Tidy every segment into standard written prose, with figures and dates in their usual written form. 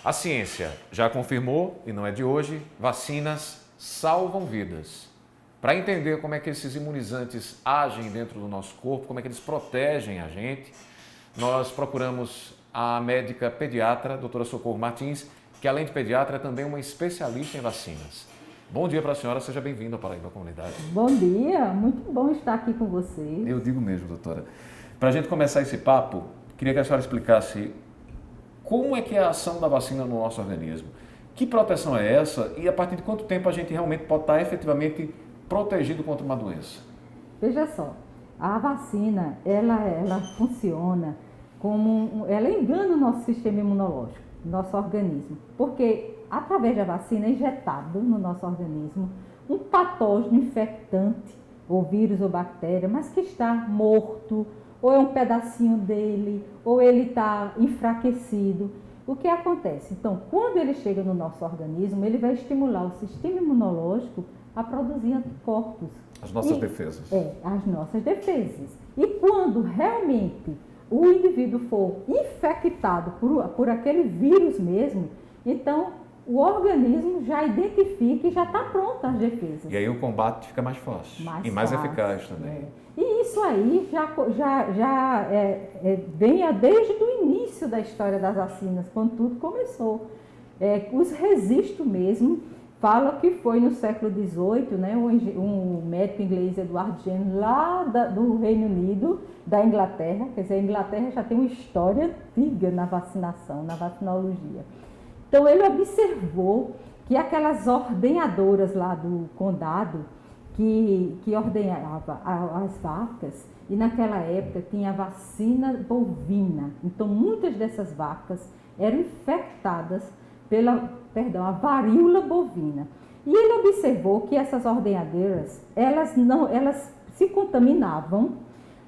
A ciência já confirmou, e não é de hoje, vacinas salvam vidas. Para entender como é que esses imunizantes agem dentro do nosso corpo, como é que eles protegem a gente, nós procuramos a médica pediatra, doutora Socorro Martins, que além de pediatra é também uma especialista em vacinas. Bom dia para a senhora, seja bem-vinda ao Paraíba Comunidade. Bom dia, muito bom estar aqui com você. Eu digo mesmo, doutora. Para a gente começar esse papo, queria que a senhora explicasse como é que é a ação da vacina no nosso organismo. Que proteção é essa e a partir de quanto tempo a gente realmente pode estar efetivamente protegido contra uma doença? Veja só, a vacina, ela funciona como, ela engana o nosso sistema imunológico, nosso organismo, porque através da vacina é injetado no nosso organismo um patógeno infectante, ou vírus ou bactéria, mas que está morto, ou é um pedacinho dele, ou ele está enfraquecido. O que acontece? Então, quando ele chega no nosso organismo, ele vai estimular o sistema imunológico a produzir anticorpos. As nossas defesas. As nossas defesas. E quando realmente o indivíduo for infectado por aquele vírus mesmo, então o organismo já identifica e já está pronto as defesas. E aí o combate fica mais fácil e mais eficaz também. E isso aí já vem desde o início da história das vacinas, quando tudo começou. Os registros mesmo falam que foi no século XVIII, né, um médico inglês, Edward Jenner, lá do Reino Unido, da Inglaterra, quer dizer, a Inglaterra já tem uma história antiga na vacinação, na vacinologia. Então ele observou que aquelas ordenhadoras lá do condado, que ordenhava as vacas, e naquela época tinha a vacina bovina. Então muitas dessas vacas eram infectadas a varíola bovina. E ele observou que essas ordenhadeiras, elas se contaminavam,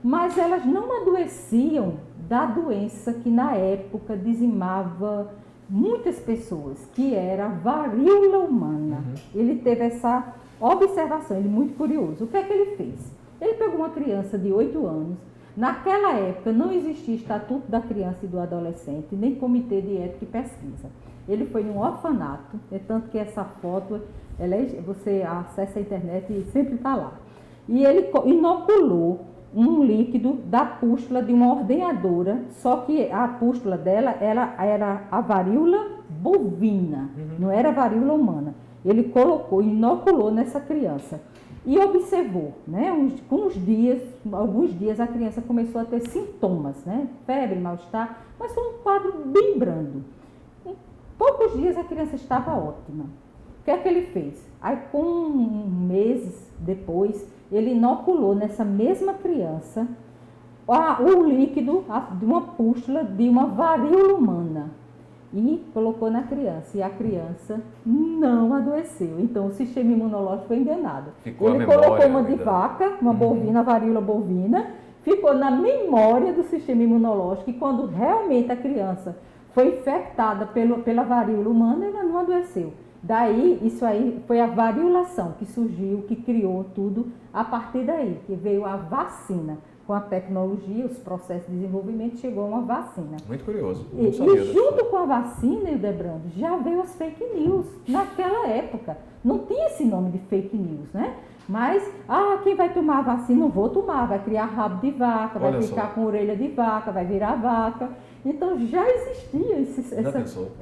mas elas não adoeciam da doença que na época dizimava muitas pessoas, que era a varíola humana. Ele teve essa observação, ele muito curioso. O que é que ele fez? Ele pegou uma criança de 8 anos, naquela época não existia Estatuto da Criança e do Adolescente, nem Comitê de Ética e Pesquisa. Ele foi num orfanato, tanto que essa foto, você acessa a internet e sempre está lá. E ele inoculou um líquido da pústula de uma ordenhadora, só que a pústula dela era a varíola bovina, não era a varíola humana. Ele inoculou nessa criança e observou, né, alguns dias a criança começou a ter sintomas, né, febre, mal-estar, mas foi um quadro bem brando. Em poucos dias a criança estava ótima. O que é que ele fez? Aí, com meses depois, ele inoculou nessa mesma criança o líquido de uma pústula de uma varíola humana e colocou na criança. E a criança não adoeceu. Então, o sistema imunológico foi enganado. Ele colocou uma de vaca, uma bovina, varíola bovina, ficou na memória do sistema imunológico e quando realmente a criança foi infectada pela varíola humana, ela não adoeceu. Daí, isso aí foi a variolação que surgiu, que criou tudo a partir daí, que veio a vacina. Com a tecnologia, os processos de desenvolvimento, chegou uma vacina. Muito curioso. E junto com a vacina, Hildebrando, já veio as fake news. Naquela época, não tinha esse nome de fake news, né? Mas, quem vai tomar a vacina? Não vou tomar, vai criar rabo de vaca, vai ficar com orelha de vaca, vai virar vaca. Então, já existia Já pensou?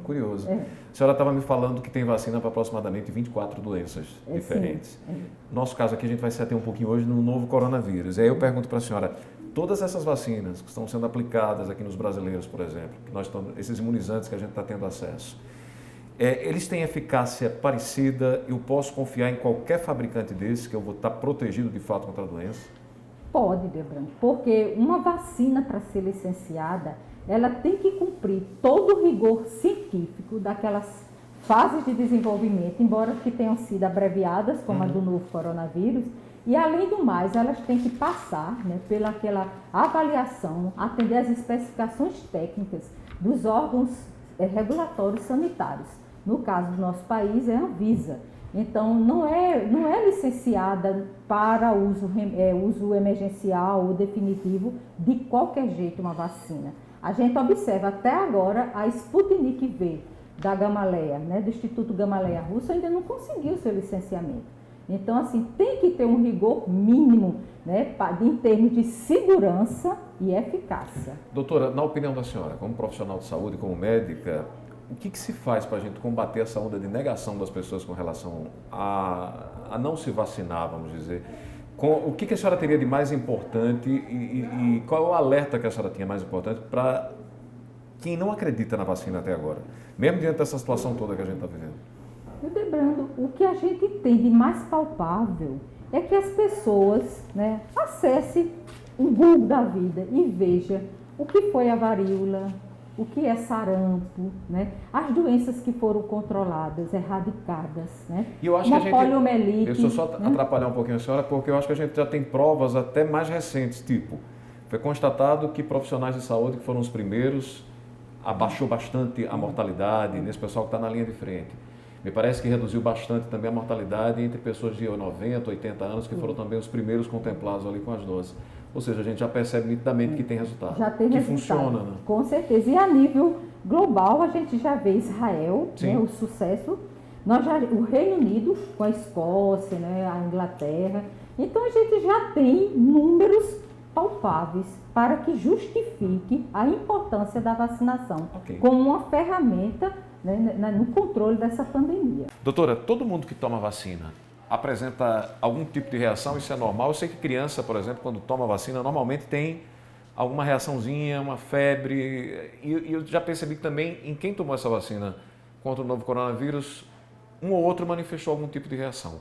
Curioso. A senhora estava me falando que tem vacina para aproximadamente 24 doenças diferentes. No nosso caso aqui, a gente vai se ater um pouquinho hoje no novo coronavírus. E aí eu pergunto para a senhora, todas essas vacinas que estão sendo aplicadas aqui nos brasileiros, por exemplo, esses imunizantes que a gente está tendo acesso, eles têm eficácia parecida? Eu posso confiar em qualquer fabricante desse que eu vou estar protegido de fato contra a doença? Pode, Debrando, porque uma vacina para ser licenciada, ela tem que cumprir todo o rigor científico daquelas fases de desenvolvimento, embora que tenham sido abreviadas, como a do novo coronavírus, e além do mais, elas têm que passar, né, pelaquela avaliação, atender às especificações técnicas dos órgãos regulatórios sanitários. No caso do nosso país, é a Anvisa. Então, não é licenciada para uso emergencial ou definitivo de qualquer jeito uma vacina. A gente observa até agora a Sputnik V da Gamaleya, né, do Instituto Gamaleya Russo, ainda não conseguiu seu licenciamento. Então, assim, tem que ter um rigor mínimo, né, em termos de segurança e eficácia. Doutora, na opinião da senhora, como profissional de saúde, como médica, o que se faz para a gente combater essa onda de negação das pessoas com relação a não se vacinar, vamos dizer? O que a senhora teria de mais importante e qual é o alerta que a senhora tinha mais importante para quem não acredita na vacina até agora, mesmo diante dessa situação toda que a gente está vivendo? Lembrando, o que a gente tem de mais palpável é que as pessoas, né, acessem o Google da vida e veja o que foi a varíola, o que é sarampo, né? As doenças que foram controladas, erradicadas, né? E eu acho uma que a gente, poliomielite. Deixa eu só né? atrapalhar um pouquinho a senhora, porque eu acho que a gente já tem provas até mais recentes, tipo, foi constatado que profissionais de saúde que foram os primeiros, abaixou bastante a mortalidade nesse pessoal que está na linha de frente. Me parece que reduziu bastante também a mortalidade entre pessoas de 90, 80 anos, que foram também os primeiros contemplados ali com as doses. Ou seja, a gente já percebe nitidamente que tem resultado. Já tem que resultado. Funciona, né? Com certeza. E a nível global, a gente já vê Israel, né, o sucesso. O Reino Unido, com a Escócia, né, a Inglaterra. Então, a gente já tem números palpáveis para que justifique a importância da vacinação como uma ferramenta, né, no controle dessa pandemia. Doutora, todo mundo que toma vacina apresenta algum tipo de reação? Isso é normal? Eu sei que criança, por exemplo, quando toma vacina, normalmente tem alguma reaçãozinha, uma febre. E eu já percebi que também, em quem tomou essa vacina contra o novo coronavírus, um ou outro manifestou algum tipo de reação.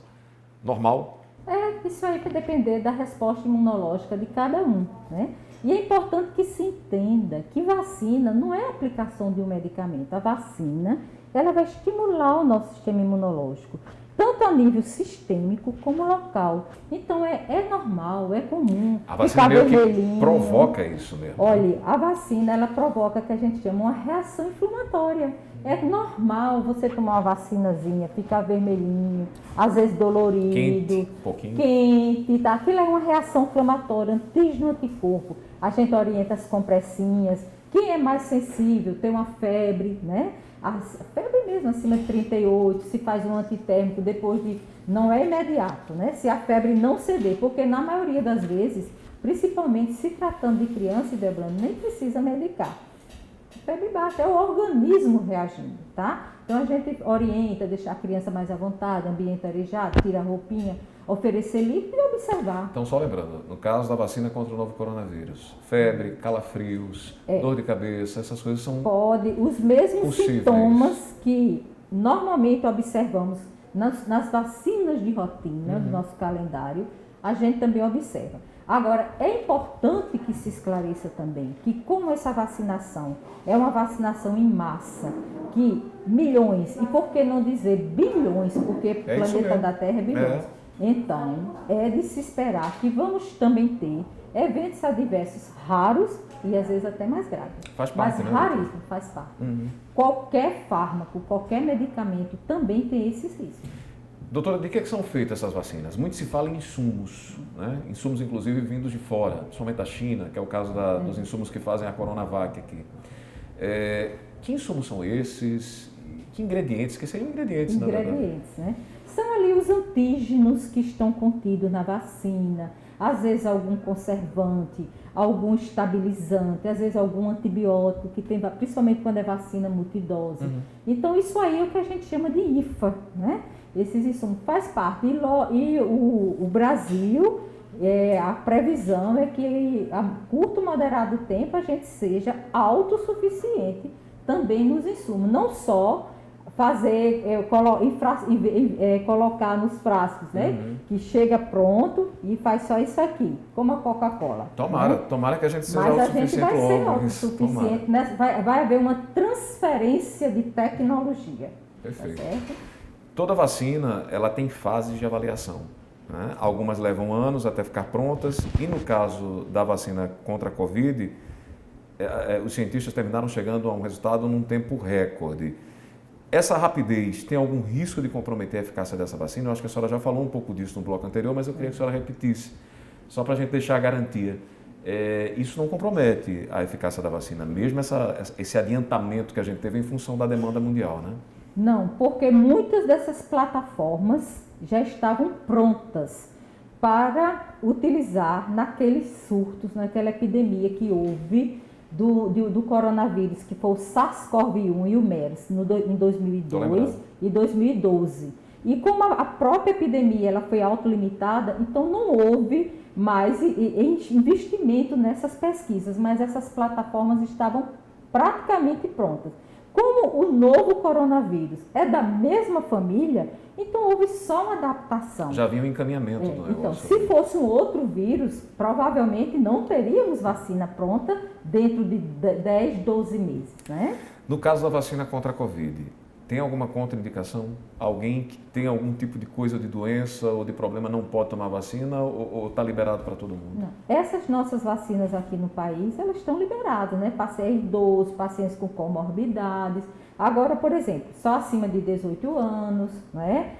Normal? Isso aí vai depender da resposta imunológica de cada um, né? E é importante que se entenda que vacina não é a aplicação de um medicamento. A vacina, ela vai estimular o nosso sistema imunológico, tanto a nível sistêmico como local. Então, é normal, é comum. A vacina meio que provoca isso mesmo. Olha, a vacina, ela provoca o que a gente chama uma reação inflamatória. É normal você tomar uma vacinazinha, ficar vermelhinho, às vezes dolorido, quente, tá? Aquilo é uma reação inflamatória, antígeno anticorpo. A gente orienta as compressinhas. Quem é mais sensível, tem uma febre, né? A febre mesmo, acima de 38, se faz um antitérmico depois de... Não é imediato, né? Se a febre não ceder, porque na maioria das vezes, principalmente se tratando de criança e Debrano, nem precisa medicar. Febre baixa, é o organismo reagindo, tá? Então a gente orienta, deixar a criança mais à vontade, ambiente arejado, tira a roupinha, oferecer líquido e observar. Então, só lembrando, no caso da vacina contra o novo coronavírus, febre, calafrios, dor de cabeça, essas coisas são os mesmos possíveis. Sintomas que normalmente observamos nas vacinas de rotina do nosso calendário, a gente também observa. Agora, é importante que se esclareça também que como essa vacinação é uma vacinação em massa, que milhões, e por que não dizer bilhões, porque o planeta da Terra é bilhões. Então, é de se esperar que vamos também ter eventos adversos raros e às vezes até mais graves. Faz parte, mas raríssimo, faz parte. Qualquer fármaco, qualquer medicamento também tem esses riscos. Doutora, de que são feitas essas vacinas? Muito se fala em insumos, né? Insumos inclusive vindos de fora, principalmente da China, que é o caso dos insumos que fazem a Coronavac aqui. Que insumos são esses? Que ingredientes? Que seriam ingredientes, na verdade? Ingredientes, né? São ali os antígenos que estão contidos na vacina, às vezes algum conservante, algum estabilizante, às vezes algum antibiótico, que tem, principalmente quando é vacina multidose. Então, isso aí é o que a gente chama de IFA, né? Esses insumos faz parte. E o Brasil, a previsão é que a curto, moderado tempo a gente seja autossuficiente também nos insumos. Não só fazer, colocar nos frascos, né? Que chega pronto e faz só isso aqui, como a Coca-Cola. Tomara que a gente seja autossuficiente. Mas a gente vai ser autossuficiente, né? Vai haver uma transferência de tecnologia. Perfeito. Tá certo? Toda vacina, ela tem fases de avaliação, né? Algumas levam anos até ficar prontas e no caso da vacina contra a Covid, os cientistas terminaram chegando a um resultado num tempo recorde. Essa rapidez tem algum risco de comprometer a eficácia dessa vacina? Eu acho que a senhora já falou um pouco disso no bloco anterior, mas eu queria que a senhora repetisse, só para a gente deixar a garantia. isso não compromete a eficácia da vacina, mesmo esse adiantamento que a gente teve em função da demanda mundial, né? Não, porque muitas dessas plataformas já estavam prontas para utilizar naqueles surtos, naquela epidemia que houve do coronavírus, que foi o SARS-CoV-1 e o MERS, em 2002 e 2012. E como a própria epidemia ela foi autolimitada, então não houve mais investimento nessas pesquisas, mas essas plataformas estavam praticamente prontas. Como o novo coronavírus é da mesma família, então houve só uma adaptação. Já havia um encaminhamento do negócio. Então, se fosse um outro vírus, provavelmente não teríamos vacina pronta dentro de 10, 12 meses, né? No caso da vacina contra a Covid, tem alguma contraindicação? Alguém que tem algum tipo de coisa de doença ou de problema não pode tomar vacina ou está liberado para todo mundo? Não. Essas nossas vacinas aqui no país, elas estão liberadas, né? Pacientes idosos, pacientes com comorbidades. Agora, por exemplo, só acima de 18 anos, né?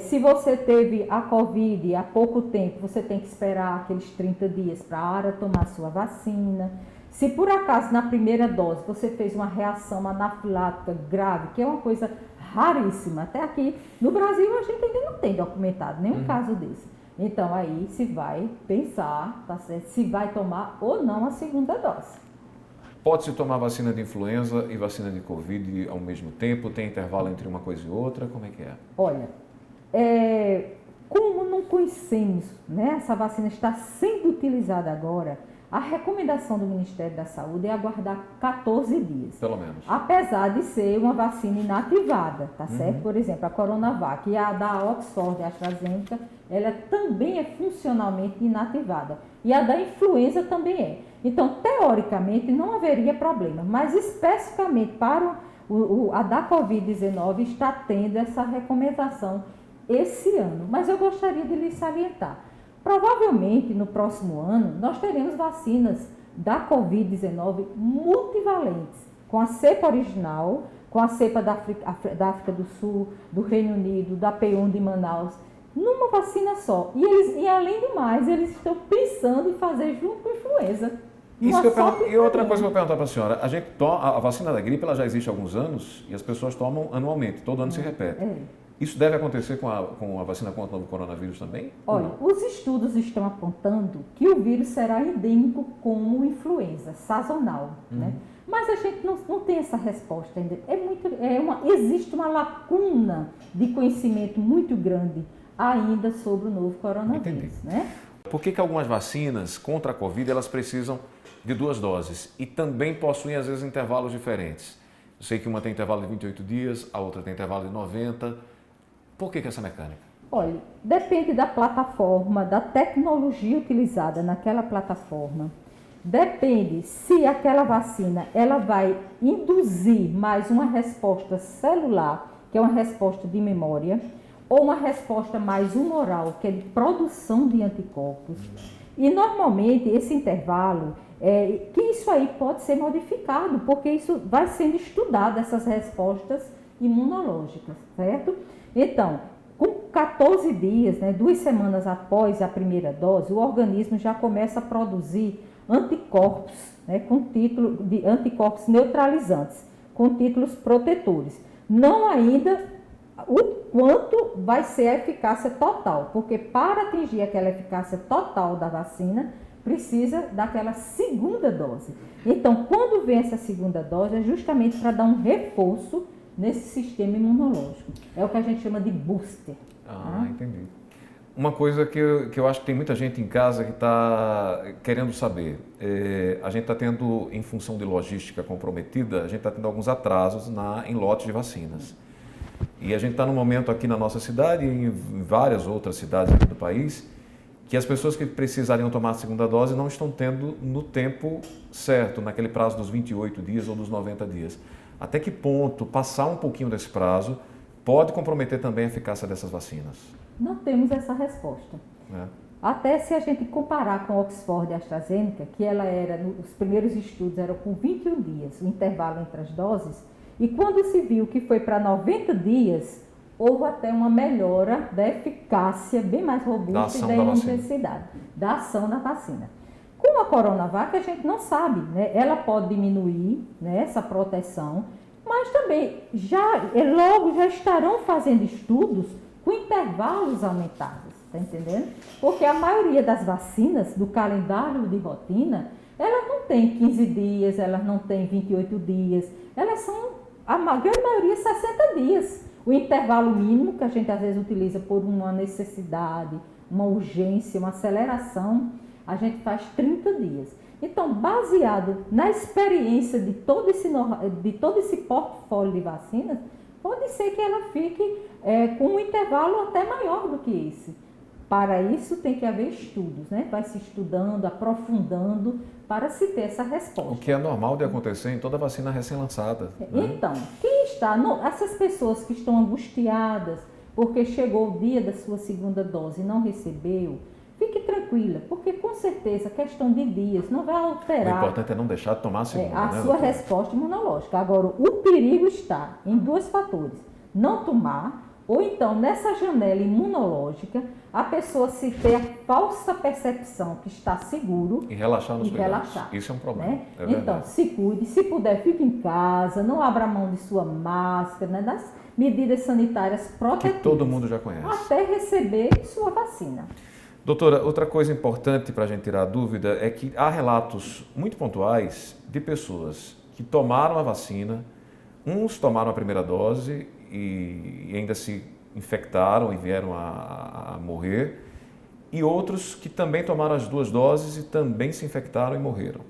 Se você teve a Covid há pouco tempo, você tem que esperar aqueles 30 dias para tomar sua vacina. Se por acaso na primeira dose você fez uma reação anafilática grave, que é uma coisa raríssima, até aqui no Brasil a gente ainda não tem documentado nenhum caso desse. Então aí se vai pensar, tá certo, se vai tomar ou não a segunda dose. Pode-se tomar vacina de influenza e vacina de Covid ao mesmo tempo? Tem intervalo entre uma coisa e outra? Como é que é? Olha, como não conhecemos, né, essa vacina está sendo utilizada agora, a recomendação do Ministério da Saúde é aguardar 14 dias. Pelo menos. Apesar de ser uma vacina inativada, tá certo? Por exemplo, a Coronavac e a da Oxford, a AstraZeneca, ela também é funcionalmente inativada. E a da influenza também é. Então, teoricamente, não haveria problema. Mas, especificamente para a da Covid-19, está tendo essa recomendação esse ano. Mas eu gostaria de lhe salientar. Provavelmente, no próximo ano, nós teremos vacinas da Covid-19 multivalentes, com a cepa original, com a cepa da África do Sul, do Reino Unido, da P1 de Manaus, numa vacina só. E além do mais, eles estão pensando em fazer junto com a influenza. E outra coisa que eu vou perguntar para a senhora, a vacina da gripe ela já existe há alguns anos e as pessoas tomam anualmente, todo ano se repete. Isso deve acontecer com a vacina contra o coronavírus também? Olha, os estudos estão apontando que o vírus será endêmico como influenza, sazonal, né? Mas a gente não tem essa resposta ainda. Existe uma lacuna de conhecimento muito grande ainda sobre o novo coronavírus, né? Por que algumas vacinas contra a Covid elas precisam de 2 doses e também possuem às vezes intervalos diferentes? Eu sei que uma tem intervalo de 28 dias, a outra tem intervalo de 90. Por que essa mecânica? Olha, depende da plataforma, da tecnologia utilizada naquela plataforma. Depende se aquela vacina ela vai induzir mais uma resposta celular, que é uma resposta de memória, ou uma resposta mais humoral, que é de produção de anticorpos. E normalmente esse intervalo, que isso aí pode ser modificado, porque isso vai sendo estudado, essas respostas imunológicas, certo? Então, com 14 dias, né, 2 semanas após a primeira dose, o organismo já começa a produzir anticorpos, né, com título de anticorpos neutralizantes, com títulos protetores. Não ainda o quanto vai ser a eficácia total, porque para atingir aquela eficácia total da vacina, precisa daquela segunda dose. Então, quando vem essa segunda dose, é justamente para dar um reforço nesse sistema imunológico. É o que a gente chama de booster. Entendi. Uma coisa que eu acho que tem muita gente em casa que está querendo saber. A gente está tendo, em função de logística comprometida, a gente está tendo alguns atrasos em lotes de vacinas. E a gente está num momento aqui na nossa cidade e em várias outras cidades aqui do país que as pessoas que precisariam tomar a segunda dose não estão tendo no tempo certo, naquele prazo dos 28 dias ou dos 90 dias. Até que ponto passar um pouquinho desse prazo pode comprometer também a eficácia dessas vacinas? Não temos essa resposta. Até se a gente comparar com a Oxford e a AstraZeneca, que os primeiros estudos eram com 21 dias, o intervalo entre as doses, e quando se viu que foi para 90 dias, houve até uma melhora da eficácia bem mais robusta e da imunicidade, da ação da vacina. Com a Coronavac a gente não sabe, né? Ela pode diminuir, né, essa proteção, mas também logo já estarão fazendo estudos com intervalos aumentados, tá entendendo? Porque a maioria das vacinas do calendário de rotina, elas não tem 15 dias, elas não tem 28 dias, elas são, a grande maioria, 60 dias. O intervalo mínimo que a gente às vezes utiliza por uma necessidade, uma urgência, uma aceleração, a gente faz 30 dias. Então, baseado na experiência de todo esse portfólio de vacinas, pode ser que ela fique com um intervalo até maior do que esse. Para isso tem que haver estudos, né? Vai se estudando, aprofundando para se ter essa resposta. O que é normal de acontecer em toda vacina recém-lançada. Né? Então, essas pessoas que estão angustiadas porque chegou o dia da sua segunda dose e não recebeu, fique tranquila, porque com certeza a questão de dias não vai alterar. O importante é não deixar de tomar a segunda, a sua resposta imunológica. Agora, o perigo está em dois fatores: não tomar, ou então nessa janela imunológica, a pessoa se ter a falsa percepção que está seguro e relaxar nos cuidados. Isso é um problema. Né? Então, se cuide, se puder, fique em casa, não abra mão de sua máscara, né? Das medidas sanitárias protetivas. Que todo mundo já conhece. Até receber sua vacina. Doutora, outra coisa importante para a gente tirar a dúvida é que há relatos muito pontuais de pessoas que tomaram a vacina, uns tomaram a primeira dose e ainda se infectaram e vieram a morrer, e outros que também tomaram as duas doses e também se infectaram e morreram.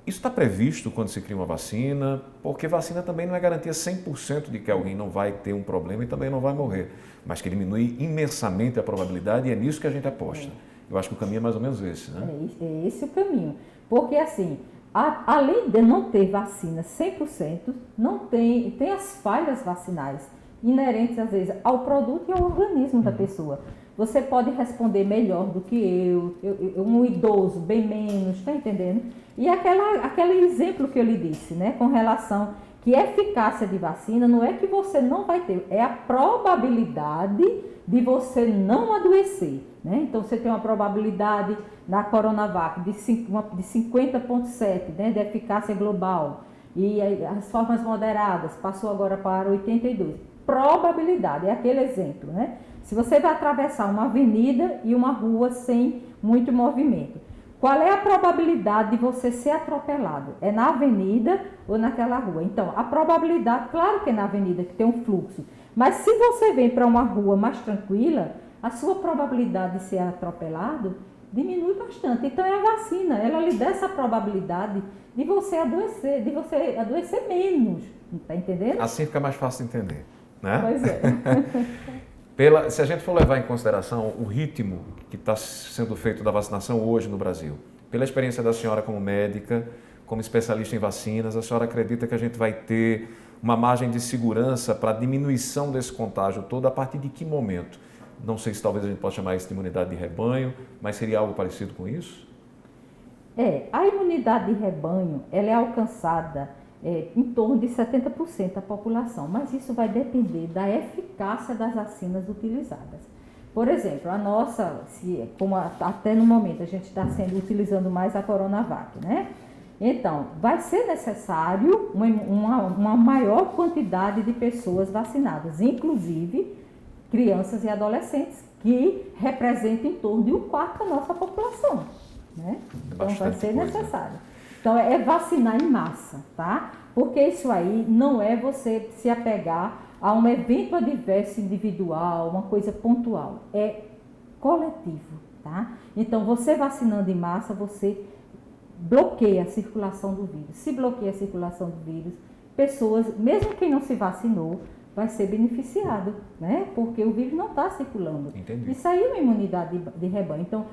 Isso está previsto quando se cria uma vacina, porque vacina também não é garantia 100% de que alguém não vai ter um problema e também não vai morrer, mas que diminui imensamente a probabilidade, e é nisso que a gente aposta. Eu acho que o caminho é mais ou menos esse, né? É esse o caminho, porque assim, além de não ter vacina 100%, não tem as falhas vacinais inerentes, às vezes, ao produto e ao organismo da pessoa. Você pode responder melhor do que eu, um idoso bem menos, está entendendo? E aquele exemplo que eu lhe disse, né, com relação que eficácia de vacina não é que você não vai ter, é a probabilidade de você não adoecer, né? Então, você tem uma probabilidade na Coronavac de 50,7%, né, de eficácia global, e as formas moderadas passou agora para 82%. Probabilidade, é aquele exemplo, né? Se você vai atravessar uma avenida e uma rua sem muito movimento, qual é a probabilidade de você ser atropelado? É na avenida ou naquela rua? Então, a probabilidade, claro que é na avenida, que tem um fluxo, mas se você vem para uma rua mais tranquila, a sua probabilidade de ser atropelado diminui bastante. Então, é a vacina, ela lhe dá essa probabilidade de você adoecer menos, tá entendendo? Assim fica mais fácil de entender, né? Pois é. Se a gente for levar em consideração o ritmo que está sendo feito da vacinação hoje no Brasil, pela experiência da senhora como médica, como especialista em vacinas, a senhora acredita que a gente vai ter uma margem de segurança para a diminuição desse contágio todo a partir de que momento? Não sei se talvez a gente possa chamar isso de imunidade de rebanho, mas seria algo parecido com isso? A imunidade de rebanho, ela é alcançada em torno de 70% da população, mas isso vai depender da eficácia das vacinas utilizadas. Por exemplo, a nossa, como até no momento a gente está utilizando mais a Coronavac, né? Então, vai ser necessário uma maior quantidade de pessoas vacinadas, inclusive crianças e adolescentes, que representam em torno de 1/4 da nossa população, né? Então, vai ser necessário. Então, é vacinar em massa, tá? Porque isso aí não é você se apegar a um evento adverso individual, uma coisa pontual. É coletivo, tá? Então, você vacinando em massa, você bloqueia a circulação do vírus. Se bloqueia a circulação do vírus, pessoas, mesmo quem não se vacinou, vai ser beneficiado, né? Porque o vírus não está circulando. Entendi. Isso aí é uma imunidade de rebanho. Então,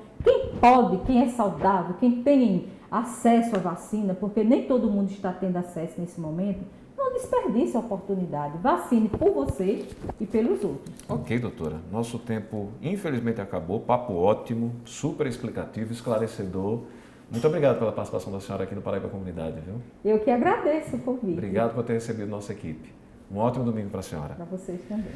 quem é saudável, quem tem acesso à vacina, porque nem todo mundo está tendo acesso nesse momento, não desperdice a oportunidade. Vacine por você e pelos outros. Ok, doutora. Nosso tempo, infelizmente, acabou. Papo ótimo, super explicativo, esclarecedor. Muito obrigado pela participação da senhora aqui no Paraíba Comunidade, viu? Eu que agradeço o convite. Obrigado por ter recebido nossa equipe. Um ótimo domingo para a senhora. Para vocês também.